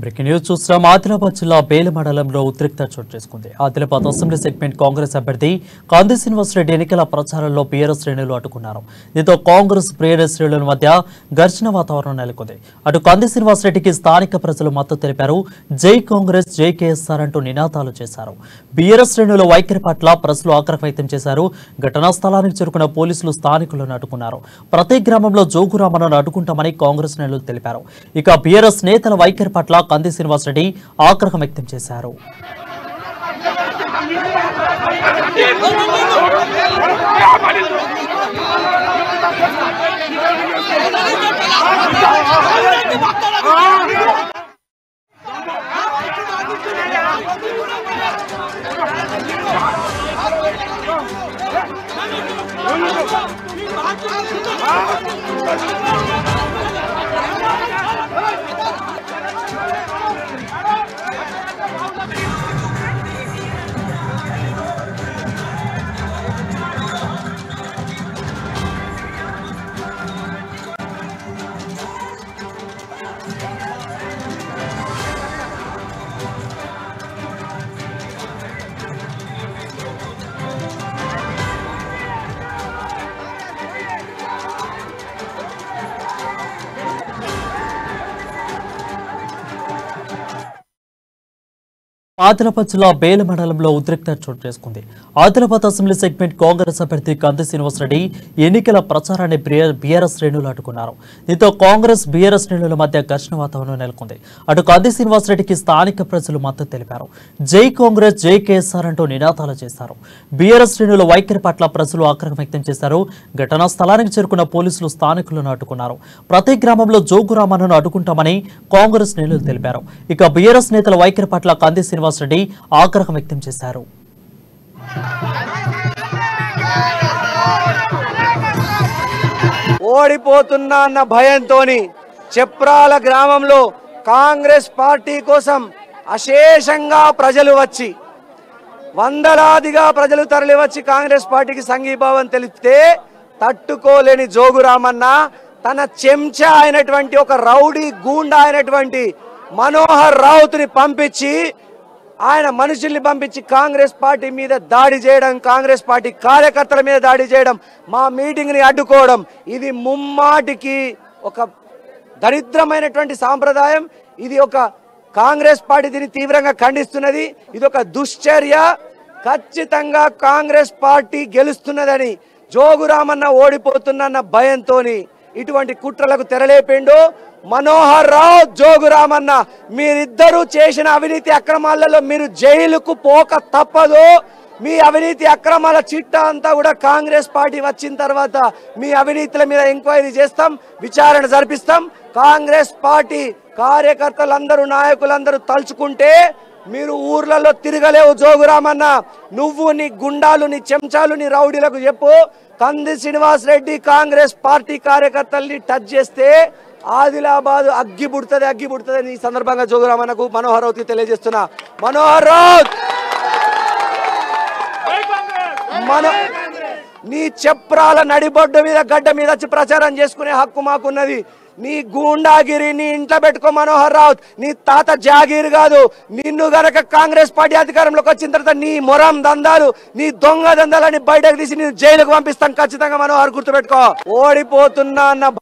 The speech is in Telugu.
బ్రేకింగ్ న్యూస్ చూస్తున్నాం. ఆదిలాబాద్ జిల్లా బేల మండలంలో ఉద్రిక్తత చోటు చేసుకుంది. ఆదిలాబాద్ అసెంబ్లీ సెగ్మెంట్ కాంగ్రెస్ అభ్యర్థి కంది శ్రీనివాసరెడ్డి ఎన్నికల ప్రచారంలో బీఆర్ఎస్ శ్రేణులు అడ్డుకున్నారు. దీంతో కాంగ్రెస్ బీఆర్ఎస్ శ్రేణుల మధ్య ఘర్షణ వాతావరణం నెలకొంది. అటు కంది శ్రీనివాసరెడ్డికి స్థానిక ప్రజలు మద్దతు తెలిపారు. జై కాంగ్రెస్, జై కేఎస్ఆర్ అంటూ నినాదాలు చేశారు. బీఆర్ఎస్ శ్రేణుల వైఖరి పట్ల ప్రజలు ఆగ్రహం వ్యక్తం చేశారు. ఘటనా స్థలానికి చేరుకున్న పోలీసులు స్థానికులను అడ్డుకున్నారు. ప్రతి గ్రామంలో జోగురామన్నను అడ్డుకుంటామని కాంగ్రెస్ నేతలు తెలిపారు. ఇక బీఆర్ఎస్ నేతల వైఖరి పట్ల కంది శ్రీనివాసరెడ్డి ఆగ్రహం వ్యక్తం చేశారు. ఆదిలాబాద్ జిల్లా బేల మండలంలో ఉద్రిక్తత చోటు చేసుకుంది. ఆదిలాబాద్ అసెంబ్లీ సెగ్మెంట్ కాంగ్రెస్ అభ్యర్థి కంది శ్రీనివాసరెడ్డి ఎన్నికల ప్రచారాన్ని బీఆర్ఎస్ శ్రేణులు అడ్డుకున్నారు. దీంతో కాంగ్రెస్ బీఆర్ఎస్ శ్రేణుల మధ్య ఘర్షణ వాతావరణం నెలకొంది. అటు కంది శ్రీనివాసరెడ్డికి స్థానిక ప్రజలు మద్దతు తెలిపారు. జై కాంగ్రెస్, జై కేఎస్ఆర్ అంటూ నినాదాలు చేశారు. బీఆర్ఎస్ శ్రేణుల వైఖరి పట్ల ప్రజలు ఆగ్రహం వ్యక్తం చేశారు. ఘటనా స్థలానికి చేరుకున్న పోలీసులు స్థానికులను అడ్డుకున్నారు. ప్రతి గ్రామంలో జోగురామన్నను అడ్డుకుంటామని కాంగ్రెస్ నేతలు తెలిపారు. ఇక బీఆర్ఎస్ నేతల వైఖరి పట్ల కంది శ్రీనివాసరెడ్డి ఆగ్రహం వ్యక్తం చేశారు. ఓడిపోతున్నా అన్న భయంతోని చెప్రాల గ్రామంలో కాంగ్రెస్ పార్టీ కోసం అశేషంగా ప్రజలు వచ్చి వందలాదిగా ప్రజలు తరలి వచ్చి కాంగ్రెస్ పార్టీకి సంఘీభావం తెలిపితే తట్టుకోలేని జోగురామన్న తన చెంచా అయినటువంటి ఒక రౌడీ గూండా అయినటువంటి మనోహర్ రావుత్ని పంపించి ఆయన మనుషుల్ని పంపించి కాంగ్రెస్ పార్టీ మీద దాడి చేయడం, కాంగ్రెస్ పార్టీ కార్యకర్తల మీద దాడి చేయడం, మా మీటింగ్ని అడ్డుకోవడం, ఇది ముమ్మాటికి ఒక దరిద్రమైనటువంటి సాంప్రదాయం. ఇది ఒక కాంగ్రెస్ పార్టీ దీన్ని తీవ్రంగా ఖండిస్తున్నది. ఇది ఒక దుశ్చర్య. ఖచ్చితంగా కాంగ్రెస్ పార్టీ గెలుస్తున్నదని జోగురామన్న ఓడిపోతున్న భయంతో ఇటువంటి కుట్రలకు తెరలేపిండు. మనోహర్ రావు, జోగురామన్న మీరిద్దరూ చేసిన అవినీతి అక్రమాలలో మీరు జైలుకు పోక తప్పదు. మీ అవినీతి అక్రమాల చిట్టా అంతా కూడా కాంగ్రెస్ పార్టీ వచ్చిన తర్వాత మీ అవినీతుల మీద ఎంక్వైరీ చేస్తాం, విచారణ జరిపిస్తాం. కాంగ్రెస్ పార్టీ కార్యకర్తలందరూ, నాయకులందరూ తలుచుకుంటే మీరు ఊర్లలో తిరగలేవు. జోగురామన్న నువ్వు నీ గుండాలు, నీ చెంచాలు, నీ రౌడీలకు చెప్పు, కంది శ్రీనివాసరెడ్డి కాంగ్రెస్ పార్టీ కార్యకర్తల్ని టచ్ చేస్తే ఆదిలాబాద్ అగ్గి పుడుతుంది ఈ సందర్భంగా జోగురామన్నకు మనోహర్ రావుకి తెలియజేస్తున్నా. మనోహర్ రావు, నీ చెప్రాల నడిబొడ్డు మీద గడ్డ మీద వచ్చి ప్రచారం చేసుకునే హక్కు మాకున్నది. నీ గూండాగిరి నీ ఇంట్లో పెట్టుకో మనోహర్ రావు. నీ తాత జాగీర్ కాదు. నిన్ను గనక కాంగ్రెస్ పార్టీ అధికారంలోకి వచ్చిన తర్వాత నీ మొరం దందాలు, నీ దొంగ దందాలని బయటకు తీసి నేను జైలుకు పంపిస్తాను ఖచ్చితంగా. మనోహర్ గుర్తుపెట్టుకో. ఓడిపోతున్నా అన్న